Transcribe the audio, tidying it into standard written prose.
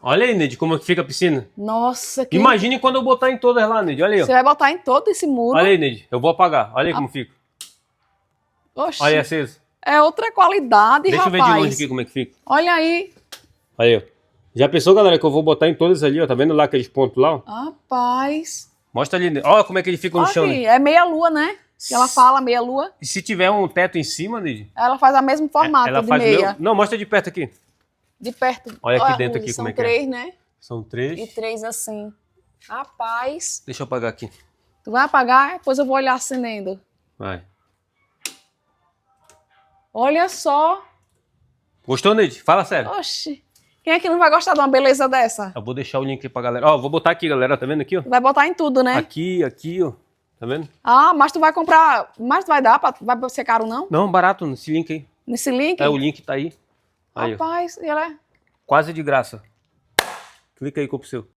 Olha aí, Neide, como é que fica a piscina. Nossa, que... Imagine quando eu botar em todas lá, Neide. Olha aí, ó. Você vai botar em todo esse muro. Olha aí, Neide. Eu vou apagar. Olha aí como fica. Oxi. Olha aí, aceso. É outra qualidade, Deixa rapaz. eu ver de longe aqui como é que fica. Olha aí. Aí, ó. Já pensou, galera, que eu vou botar em todas ali, ó. Tá vendo lá aqueles pontos lá, ó? Rapaz. Mostra ali, Neide. Olha como é que ele fica no Olha chão, aqui, Neide. é meia lua, né? Que ela fala meia lua. E se tiver um teto em cima, Neide? Ela faz o mesmo formato Ela de faz meia. Não, mostra de perto aqui. De perto. Olha aqui dentro aqui como é que é. São três, né? São 3. E 3 assim. Rapaz. Deixa eu apagar aqui. Tu vai apagar? Depois eu vou olhar acendendo. Vai. Olha só. Gostou, Neide? Fala sério. Oxi. Quem é que não vai gostar de uma beleza dessa? Eu vou deixar o link aí pra galera. Ó, vou botar aqui, galera. Tá vendo aqui, ó? Tu vai botar em tudo, né? Aqui, ó. Tá vendo? Ah, mas tu vai comprar... Mas tu vai dar pra... Vai ser caro, não? Não, barato nesse link aí. Nesse link? É, o link tá aí. Aí, ó. Rapaz, e ela é... Quase de graça. Clica aí, compra o seu.